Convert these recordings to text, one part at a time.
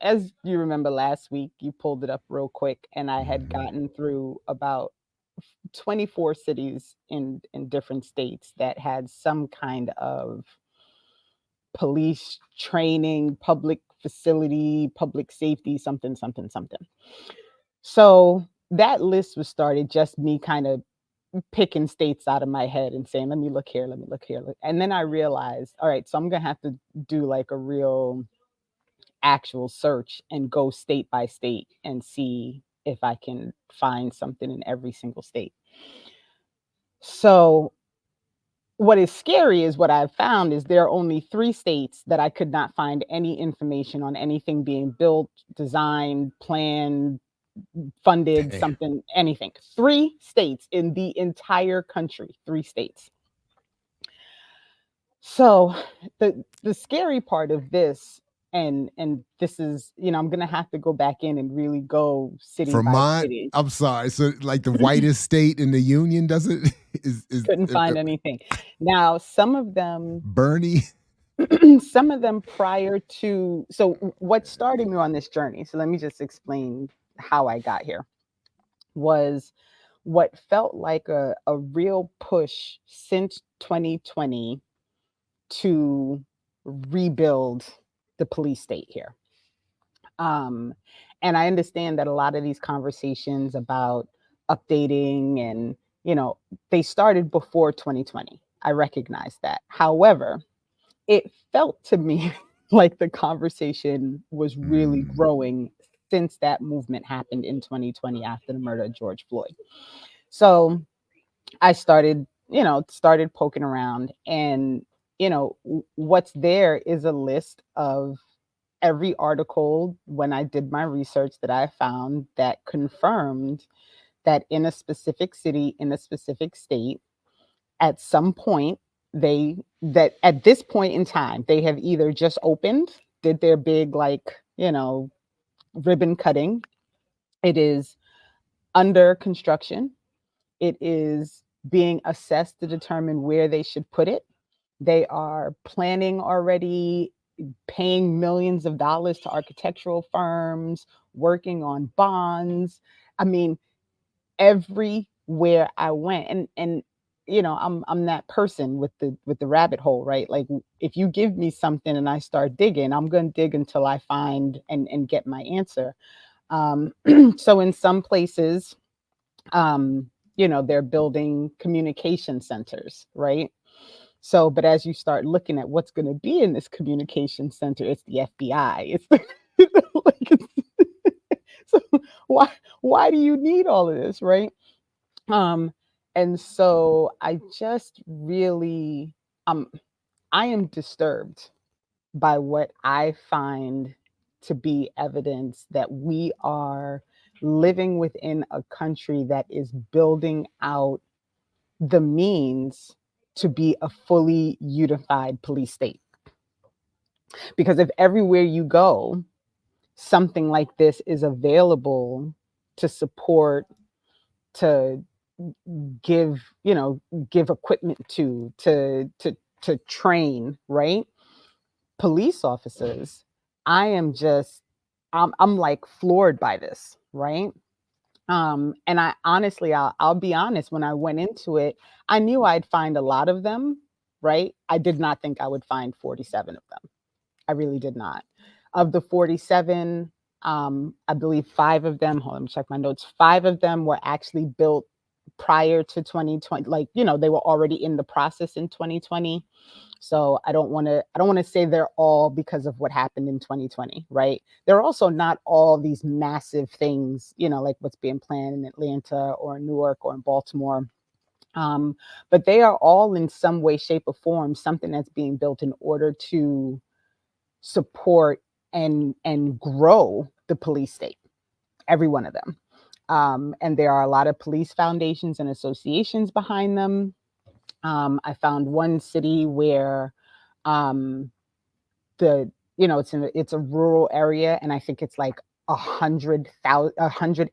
as you remember last week, you pulled it up real quick, and I had Hmm. gotten through about 24 cities in different states that had some kind of police training, public facility, public safety, something, something, something. So that list was started just me kind of picking states out of my head and saying, let me look here, let me look here. And then I realized, all right, so I'm going to have to do like a real actual search and go state by state and see if I can find something in every single state. So what is scary is what I've found is there are only 3 states that I could not find any information on anything being built, designed, planned, funded, Damn. something, anything. 3 states in the entire country, 3 states. So the scary part of this, and this is, I'm gonna have to go back in and really go city by Vermont. city. I'm sorry. So, like the whitest state in the union doesn't is Couldn't find anything. Now, some of them Bernie. some of them prior to, so what started me on this journey, so let me just explain how I got here, was what felt like a real push since 2020 to rebuild the police state here. Um, and I understand that a lot of these conversations about updating and, they started before 2020. I recognize that. However, it felt to me like the conversation was really Mm. growing since that movement happened in 2020 after the murder of George Floyd. So I started poking around, and what's there is a list of every article when I did my research that I found that confirmed that in a specific city, in a specific state, at some point, they that at this point in time, they have either just opened, did their big, like, ribbon cutting. It is under construction. It is being assessed to determine where they should put it. They are planning already, paying millions of dollars to architectural firms, working on bonds. I mean, everywhere I went, and I'm that person with the rabbit hole, right? Like, if you give me something and I start digging, I'm going to dig until I find and get my answer. Um, so in some places, they're building communication centers, right? So, but as you start looking at what's going to be in this communication center, it's the FBI. It's like, so why do you need all of this, right? Um, and so I just really, um, I am disturbed by what I find to be evidence that we are living within a country that is building out the means to be a fully unified police state. Because if everywhere you go, something like this is available to support, to give, give equipment to train, right? Police officers, I am just I'm like floored by this, right? And I honestly, I'll be honest, when I went into it, I knew I'd find a lot of them, right? I did not think I would find 47 of them. I really did not. Of the 47, I believe 5 of them, hold on, let me check my notes. 5 of them were actually built prior to 2020. Like, they were already in the process in 2020. So I don't want to say they're all because of what happened in 2020, right? They're also not all these massive things, like what's being planned in Atlanta or Newark or in Baltimore. Um, but they are all in some way, shape, or form something that's being built in order to support and grow the police state, every one of them. And there are a lot of police foundations and associations behind them. I found one city where um, the it's a rural area, and I think it's like 100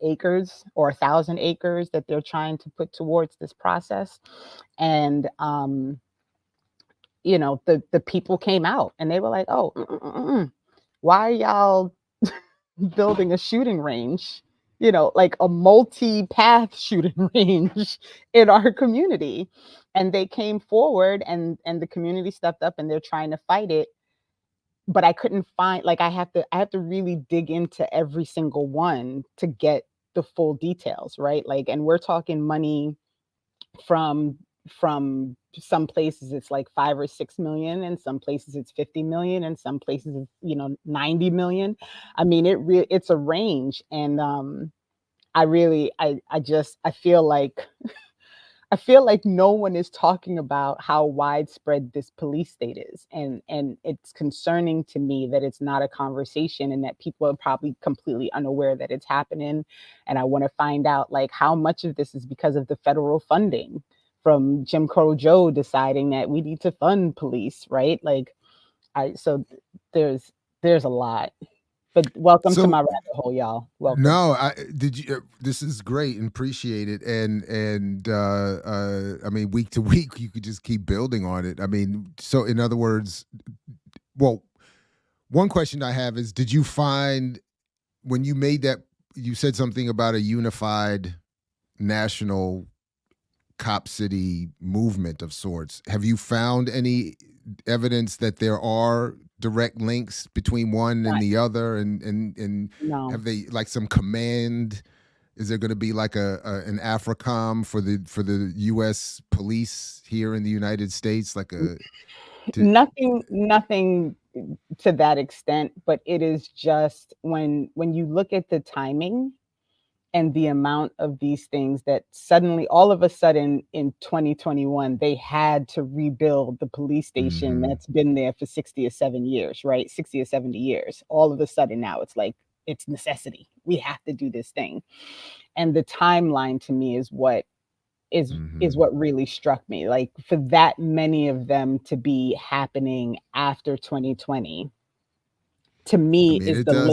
acres or 1,000 acres that they're trying to put towards this process. And the people came out and they were like, "Oh, why are y'all building a shooting range, you know, like a multi-path shooting range in our community. And they came forward, and the community stepped up, and they're trying to fight it. But I couldn't find, like, I have to really dig into every single one to get the full details, right? Like, and we're talking money from some places it's like 5 or 6 million, and some places it's 50 million, and some places it's, 90 million. I mean, it's a range. And I really I just I feel like no one is talking about how widespread this police state is, and it's concerning to me that it's not a conversation, and that people are probably completely unaware that it's happening. And I want to find out, like, how much of this is because of the federal funding from Jim Crow Joe deciding that we need to fund police, right? Like, I so there's a lot. But welcome to So my rabbit hole, y'all. Welcome. no, I did you. This is great and appreciate it, and I mean, week to week, you could just keep building on it. I mean, so in other words, well, one question I have is, did you find when you made that, you said something about a unified national cop city movement of sorts. Have you found any evidence that there are direct links between one and Not, the other, and no. have they, like, some command? Is there going to be like an AFRICOM for the U.S. police here in the United States, like a to, Nothing to that extent, but it is just when you look at the timing and the amount of these things, that suddenly, all of a sudden, in 2021, they had to rebuild the police station Mhm. that's been there for 60 or 7 years, right? 60 or 70 years. All of a sudden now it's like it's necessity. We have to do this thing. And the timeline to me is Mhm. what really struck me. Like, for that many of them to be happening after 2020, to I me, mean, is it the does.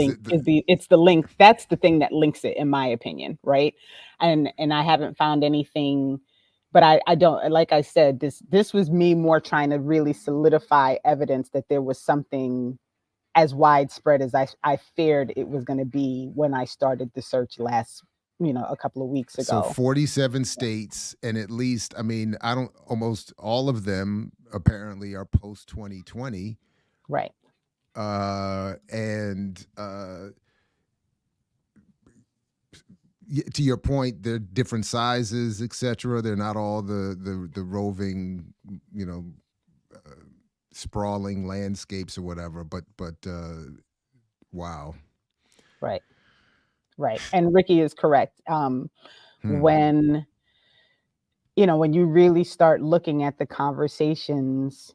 link, that's the thing that links it, in my opinion, right? And I haven't found anything, but I don't, like I said, this was me more trying to really solidify evidence that there was something as widespread as I feared it was going to be when I started the search last, a couple of weeks So ago. 47 states, and at least, I mean, I don't, almost all of them apparently are post 2020. Right. And to your point, they're different sizes, etc. They're not all the roving, you know, uh, sprawling landscapes or whatever. But wow. Right. Right. And Ricky is correct. Hmm. When when you really start looking at the conversations,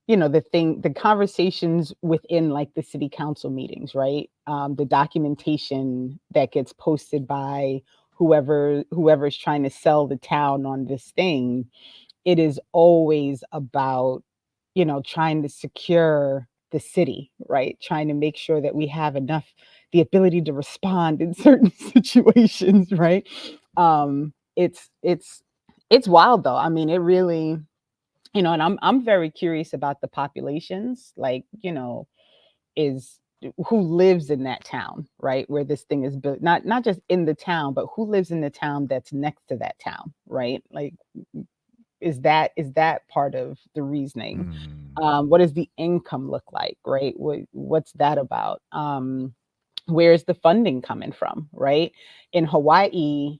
the conversations within, like, the city council meetings, right? The documentation that gets posted by whoever's trying to sell the town on this thing, it is always about, trying to secure the city, right? Trying to make sure that we have enough, the ability to respond in certain situations, right? It's wild, though. I mean, it really, and I'm very curious about the populations, like, is who lives in that town, right? Where this thing is built, not just in the town, but who lives in the town that's next to that town, right? Like, is that part of the reasoning? Mm. What does the income look like, right? What's that about? Where's the funding coming from, right? In Hawaii,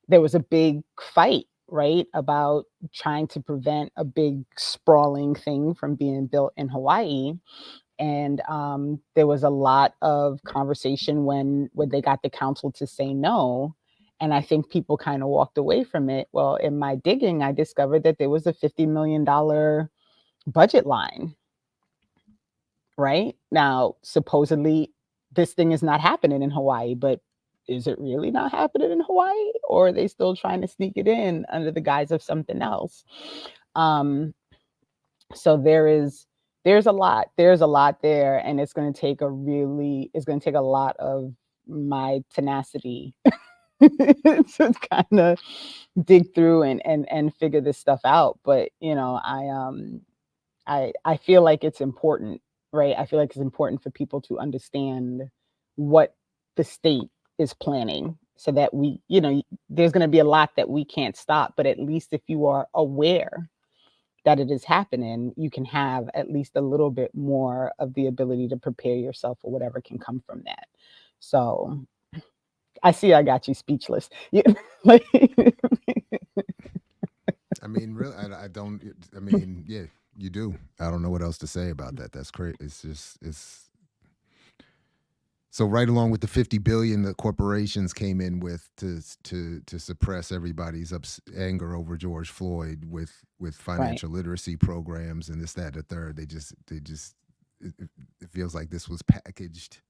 there was a big fight, right, about trying to prevent a big sprawling thing from being built in Hawaii. And there was a lot of conversation when they got the council to say no. And I think people kind of walked away from it. Well, in my digging, I discovered that there was a $50 million budget line. Right now, supposedly, this thing is not happening in Hawaii, but is it really not happening in Hawaii, or are they still trying to sneak it in under the guise of something else? Um, so there's a lot there, and it's going to take a lot of my tenacity to kind of dig through and figure this stuff out. But I feel like it's important, right? I feel like it's important for people to understand what the state is planning, so that we, there's going to be a lot that we can't stop, but at least if you are aware that it is happening, you can have at least a little bit more of the ability to prepare yourself for whatever can come from that. So I see I got you speechless. Like, I mean, really, I don't. I mean, yeah, you do. I don't know what else to say about that. That's crazy. It's just it's so right along with the 50 billion the corporations came in with to suppress everybody's anger over George Floyd with right, financial literacy programs and this that and the third. They just it feels like this was packaged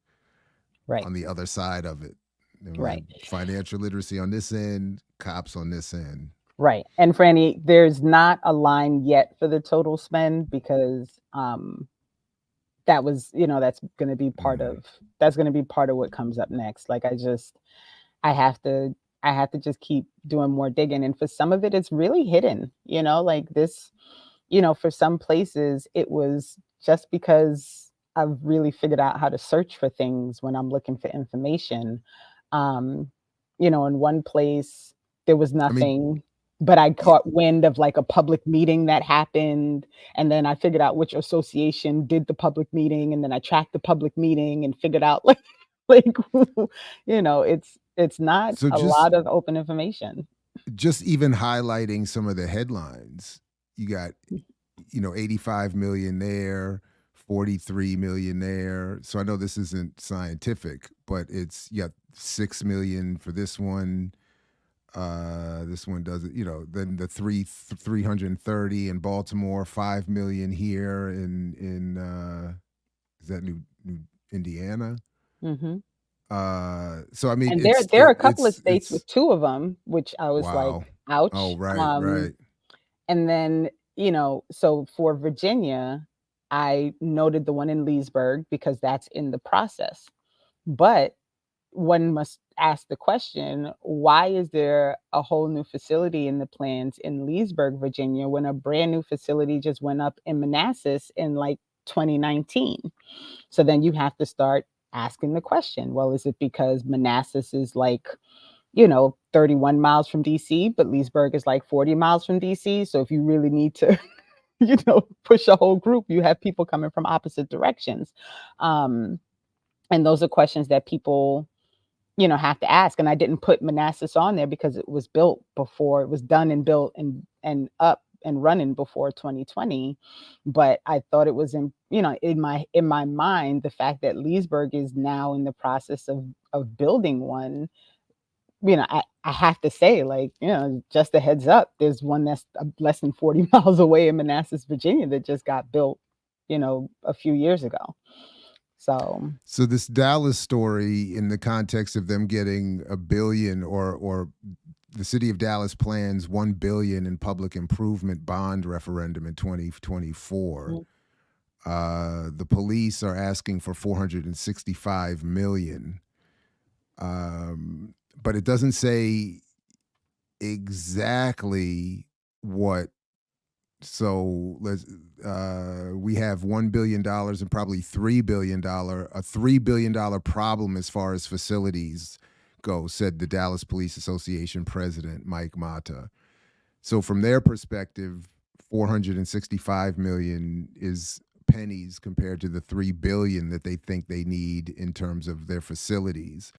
right, on the other side of it. We right. had financial literacy on this end, cops on this end. Right. And Franny, there's not a line yet for the total spend, because that was, that's going to be part Mm. of what comes up next. Like, I have to just keep doing more digging, and for some of it it's really hidden, like this, for some places it was just because I've really figured out how to search for things when I'm looking for information. Um, in one place there was I mean, nothing, but I caught wind of like a public meeting that happened, and then I figured out which association did the public meeting, and then I tracked the public meeting and figured out like it's not so a just lot of open information. just even highlighting some of the headlines. You got 85 million there, 43 million there. So I know this isn't scientific, but it's 6 million for this one. This one does it, then the 330 in Baltimore, 5 million here in is that New Indiana? Hmm. So I mean And it's there are a couple of states it's with two of them, which I was like, wow. Oh, ouch. right, right. And then, so for Virginia, I noted the one in Leesburg because that's in the process. But one must ask the question, why is there a whole new facility in the plans in Leesburg, Virginia, when a brand new facility just went up in Manassas in like 2019? So then you have to start asking the question, well, is it because Manassas is like, 31 miles from DC, but Leesburg is like 40 miles from DC? So if you really need to, push a whole group, you have people coming from opposite directions. Um, and those are questions that people, have to ask. And I didn't put Manassas on there because it was built before, it was done and built and up and running before 2020. But I thought it was in my mind, the fact that Leesburg is now in the process of building one, I have to say, like, just a heads up, there's one that's less than 40 miles away in Manassas, Virginia, that just got built, a few years ago. So, So this Dallas story, in the context of them getting a billion, or the city of Dallas plans 1 billion in public improvement bond referendum in 2024. mm, The police are asking for 465 million, but it doesn't say exactly what. So we have $1 billion and probably $3 billion, a $3 billion problem as far as facilities go, said the Dallas Police Association president Mike Mata. So from their perspective, 465 million is pennies compared to the 3 billion that they think they need in terms of their facilities.